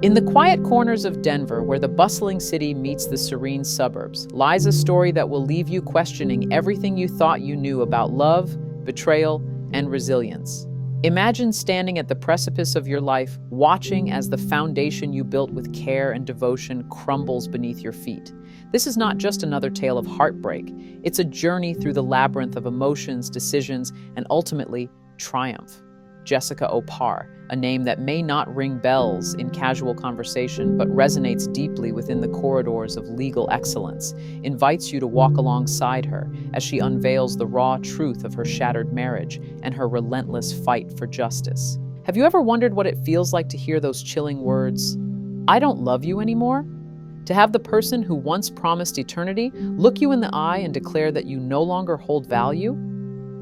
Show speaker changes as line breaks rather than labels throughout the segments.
In the quiet corners of Denver, where the bustling city meets the serene suburbs, lies a story that will leave you questioning everything you thought you knew about love, betrayal, and resilience. Imagine standing at the precipice of your life, watching as the foundation you built with care and devotion crumbles beneath your feet. This is not just another tale of heartbreak. It's a journey through the labyrinth of emotions, decisions, and ultimately, triumph. Jessica Oparé, a name that may not ring bells in casual conversation but resonates deeply within the corridors of legal excellence, invites you to walk alongside her as she unveils the raw truth of her shattered marriage and her relentless fight for justice. Have you ever wondered what it feels like to hear those chilling words, "I don't love you anymore"? To have the person who once promised eternity look you in the eye and declare that you no longer hold value?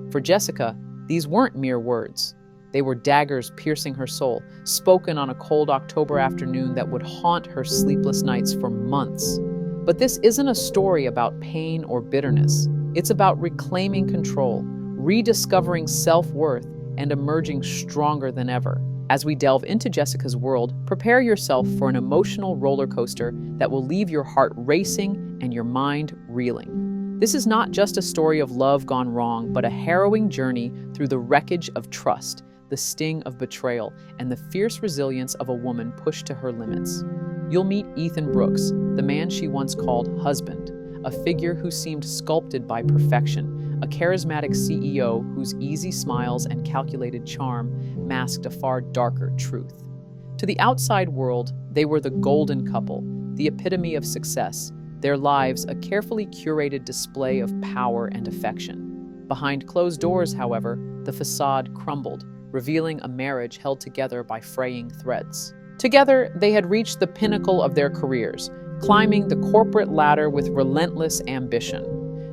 For Jessica, these weren't mere words. They were daggers piercing her soul, spoken on a cold October afternoon that would haunt her sleepless nights for months. But this isn't a story about pain or bitterness. It's about reclaiming control, rediscovering self-worth, and emerging stronger than ever. As we delve into Jessica's world, prepare yourself for an emotional roller coaster that will leave your heart racing and your mind reeling. This is not just a story of love gone wrong, but a harrowing journey through the wreckage of trust, the sting of betrayal, and the fierce resilience of a woman pushed to her limits. You'll meet Ethan Brooks, the man she once called husband, a figure who seemed sculpted by perfection, a charismatic CEO whose easy smiles and calculated charm masked a far darker truth. To the outside world, they were the golden couple, the epitome of success, their lives a carefully curated display of power and affection. Behind closed doors, however, the facade crumbled, revealing a marriage held together by fraying threads. Together, they had reached the pinnacle of their careers, climbing the corporate ladder with relentless ambition.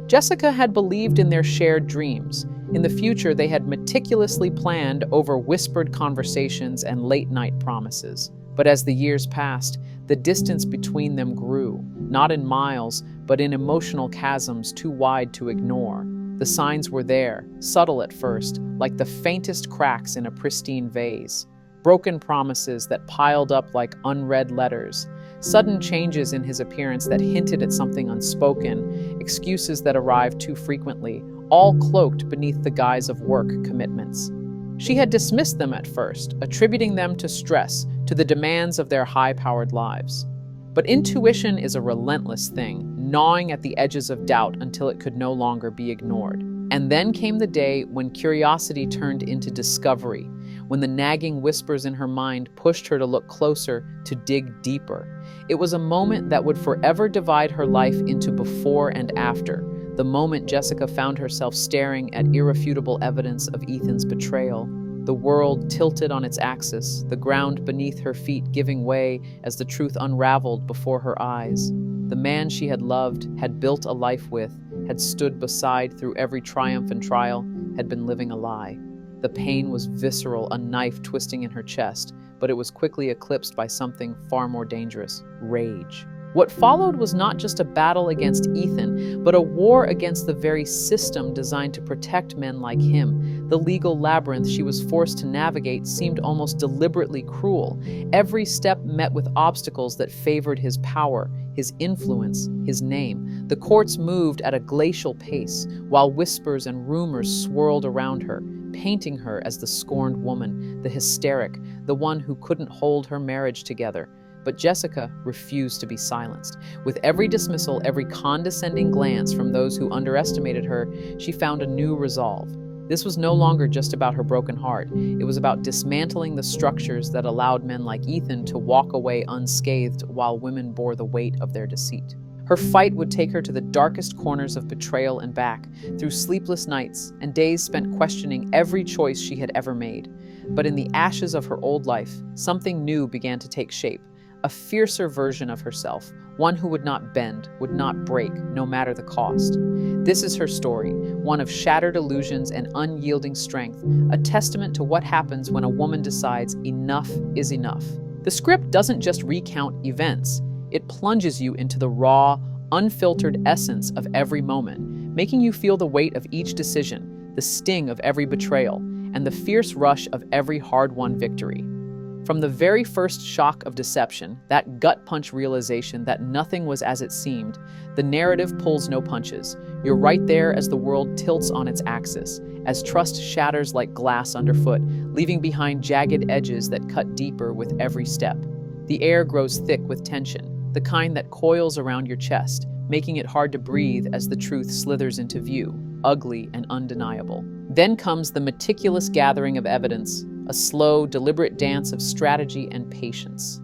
Jessica had believed in their shared dreams. In the future, they had meticulously planned over whispered conversations and late-night promises. But as the years passed, the distance between them grew, not in miles, but in emotional chasms too wide to ignore. The signs were there, subtle at first, like the faintest cracks in a pristine vase. Broken promises that piled up like unread letters. Sudden changes in his appearance that hinted at something unspoken. Excuses that arrived too frequently, all cloaked beneath the guise of work commitments. She had dismissed them at first, attributing them to stress, to the demands of their high-powered lives. But intuition is a relentless thing, gnawing at the edges of doubt until it could no longer be ignored. And then came the day when curiosity turned into discovery, when the nagging whispers in her mind pushed her to look closer, to dig deeper. It was a moment that would forever divide her life into before and after, the moment Jessica found herself staring at irrefutable evidence of Ethan's betrayal. The world tilted on its axis, the ground beneath her feet giving way as the truth unraveled before her eyes. The man she had loved, had built a life with, had stood beside through every triumph and trial, had been living a lie. The pain was visceral, a knife twisting in her chest, but it was quickly eclipsed by something far more dangerous: rage. What followed was not just a battle against Ethan, but a war against the very system designed to protect men like him. The legal labyrinth she was forced to navigate seemed almost deliberately cruel. Every step met with obstacles that favored his power, his influence, his name. The courts moved at a glacial pace, while whispers and rumors swirled around her, painting her as the scorned woman, the hysteric, the one who couldn't hold her marriage together. But Jessica refused to be silenced. With every dismissal, every condescending glance from those who underestimated her, she found a new resolve. This was no longer just about her broken heart. It was about dismantling the structures that allowed men like Ethan to walk away unscathed while women bore the weight of their deceit. Her fight would take her to the darkest corners of betrayal and back, through sleepless nights and days spent questioning every choice she had ever made. But in the ashes of her old life, something new began to take shape. A fiercer version of herself, one who would not bend, would not break, no matter the cost. This is her story, one of shattered illusions and unyielding strength, a testament to what happens when a woman decides enough is enough. The script doesn't just recount events, it plunges you into the raw, unfiltered essence of every moment, making you feel the weight of each decision, the sting of every betrayal, and the fierce rush of every hard-won victory. From the very first shock of deception, that gut punch realization that nothing was as it seemed, the narrative pulls no punches. You're right there as the world tilts on its axis, as trust shatters like glass underfoot, leaving behind jagged edges that cut deeper with every step. The air grows thick with tension, the kind that coils around your chest, making it hard to breathe as the truth slithers into view, ugly and undeniable. Then comes the meticulous gathering of evidence, a slow, deliberate dance of strategy and patience.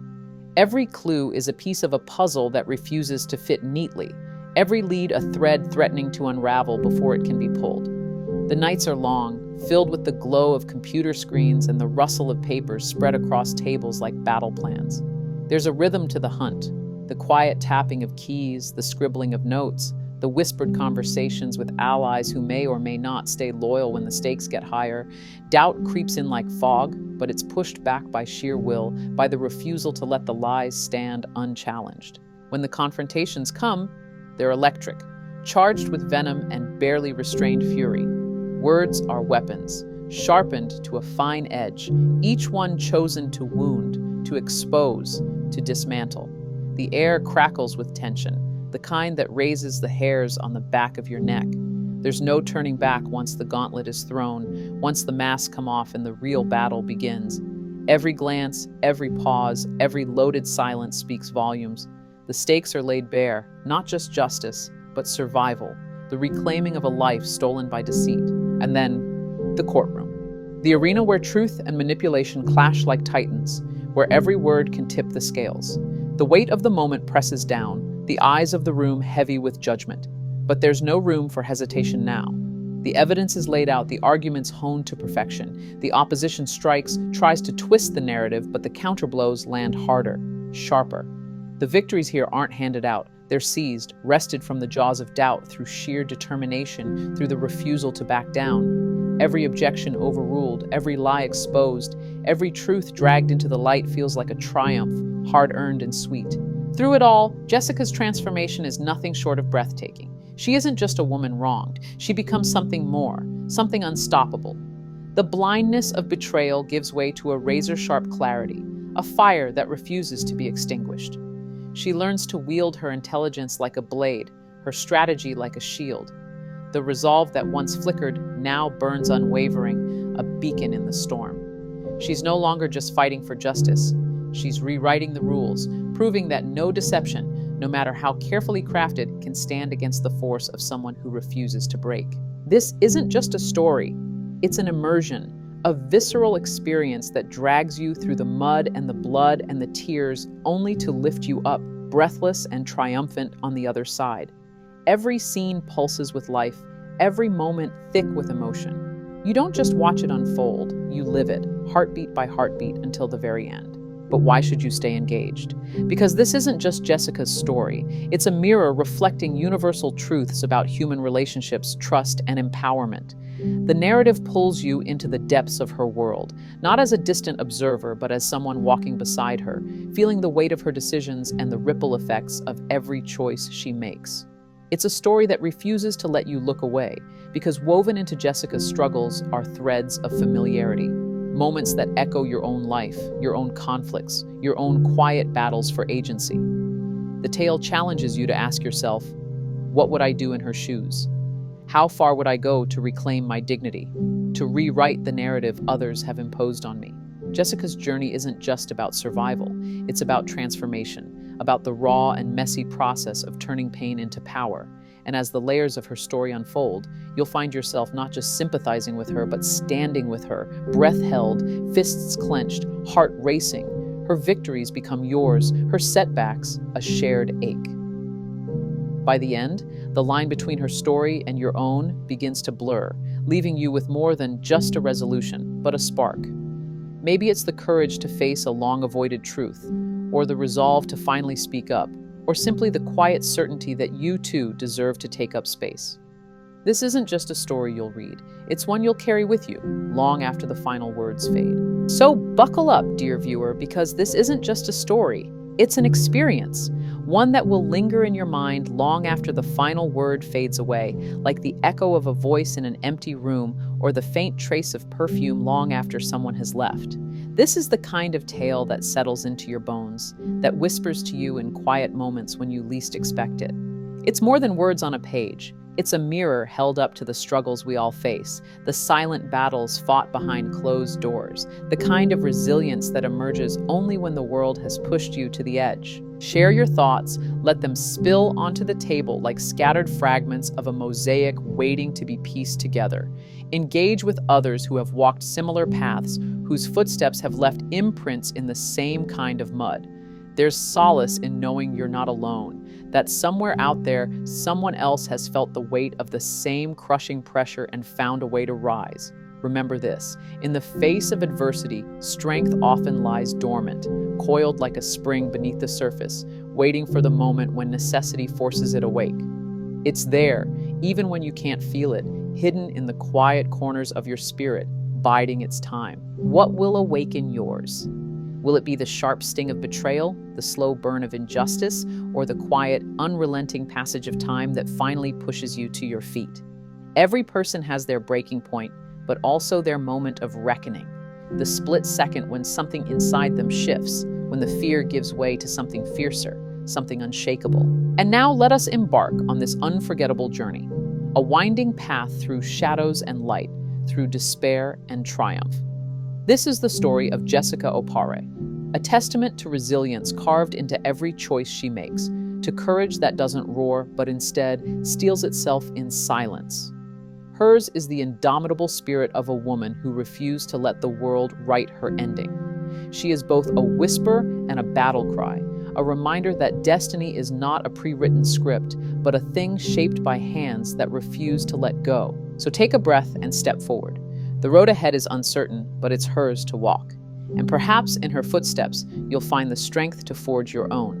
Every clue is a piece of a puzzle that refuses to fit neatly, every lead a thread threatening to unravel before it can be pulled. The nights are long, filled with the glow of computer screens and the rustle of papers spread across tables like battle plans. There's a rhythm to the hunt, the quiet tapping of keys, the scribbling of notes, the whispered conversations with allies who may or may not stay loyal when the stakes get higher. Doubt creeps in like fog, but it's pushed back by sheer will, by the refusal to let the lies stand unchallenged. When the confrontations come, they're electric, charged with venom and barely restrained fury. Words are weapons, sharpened to a fine edge, each one chosen to wound, to expose, to dismantle. The air crackles with tension, the kind that raises the hairs on the back of your neck. There's no turning back once the gauntlet is thrown, once the masks come off and the real battle begins. Every glance, every pause, every loaded silence speaks volumes. The stakes are laid bare, not just justice, but survival, the reclaiming of a life stolen by deceit. And then, the courtroom. The arena where truth and manipulation clash like titans, where every word can tip the scales. The weight of the moment presses down, the eyes of the room heavy with judgment. But there's no room for hesitation now. The evidence is laid out, the arguments honed to perfection. The opposition strikes, tries to twist the narrative, but the counterblows land harder, sharper. The victories here aren't handed out. They're seized, wrested from the jaws of doubt through sheer determination, through the refusal to back down. Every objection overruled, every lie exposed, every truth dragged into the light feels like a triumph, hard-earned and sweet. Through it all, Jessica's transformation is nothing short of breathtaking. She isn't just a woman wronged. She becomes something more, something unstoppable. The blindness of betrayal gives way to a razor-sharp clarity, a fire that refuses to be extinguished. She learns to wield her intelligence like a blade, her strategy like a shield. The resolve that once flickered now burns unwavering, a beacon in the storm. She's no longer just fighting for justice. She's rewriting the rules, proving that no deception, no matter how carefully crafted, can stand against the force of someone who refuses to break. This isn't just a story. It's an immersion, a visceral experience that drags you through the mud and the blood and the tears, only to lift you up, breathless and triumphant on the other side. Every scene pulses with life, every moment thick with emotion. You don't just watch it unfold, you live it, heartbeat by heartbeat, until the very end. But why should you stay engaged? Because this isn't just Jessica's story. It's a mirror reflecting universal truths about human relationships, trust, and empowerment. The narrative pulls you into the depths of her world, not as a distant observer, but as someone walking beside her, feeling the weight of her decisions and the ripple effects of every choice she makes. It's a story that refuses to let you look away, because woven into Jessica's struggles are threads of familiarity. Moments that echo your own life, your own conflicts, your own quiet battles for agency. The tale challenges you to ask yourself, what would I do in her shoes? How far would I go to reclaim my dignity, to rewrite the narrative others have imposed on me? Jessica's journey isn't just about survival, it's about transformation, about the raw and messy process of turning pain into power. And as the layers of her story unfold, you'll find yourself not just sympathizing with her, but standing with her, breath held, fists clenched, heart racing. Her victories become yours, her setbacks a shared ache. By the end, the line between her story and your own begins to blur, leaving you with more than just a resolution, but a spark. Maybe it's the courage to face a long-avoided truth, or the resolve to finally speak up, or simply the quiet certainty that you too deserve to take up space. This isn't just a story you'll read, it's one you'll carry with you, long after the final words fade. So buckle up, dear viewer, because this isn't just a story, It's an experience, one that will linger in your mind long after the final word fades away, like the echo of a voice in an empty room or the faint trace of perfume long after someone has left. This is the kind of tale that settles into your bones, that whispers to you in quiet moments when you least expect it. It's more than words on a page. It's a mirror held up to the struggles we all face, the silent battles fought behind closed doors, the kind of resilience that emerges only when the world has pushed you to the edge. Share your thoughts, let them spill onto the table like scattered fragments of a mosaic waiting to be pieced together. Engage with others who have walked similar paths, whose footsteps have left imprints in the same kind of mud. There's solace in knowing you're not alone, that somewhere out there, someone else has felt the weight of the same crushing pressure and found a way to rise. Remember this: in the face of adversity, strength often lies dormant, coiled like a spring beneath the surface, waiting for the moment when necessity forces it awake. It's there, even when you can't feel it, hidden in the quiet corners of your spirit, biding its time. What will awaken yours? Will it be the sharp sting of betrayal, the slow burn of injustice, or the quiet, unrelenting passage of time that finally pushes you to your feet? Every person has their breaking point, but also their moment of reckoning. The split second when something inside them shifts, when the fear gives way to something fiercer, something unshakable. And now let us embark on this unforgettable journey, a winding path through shadows and light, through despair and triumph. This is the story of Jessica Oparé, a testament to resilience carved into every choice she makes, to courage that doesn't roar but instead steels itself in silence. Hers is the indomitable spirit of a woman who refused to let the world write her ending. She is both a whisper and a battle cry, a reminder that destiny is not a pre-written script, but a thing shaped by hands that refuse to let go. So take a breath and step forward. The road ahead is uncertain, but it's hers to walk. And perhaps in her footsteps, you'll find the strength to forge your own.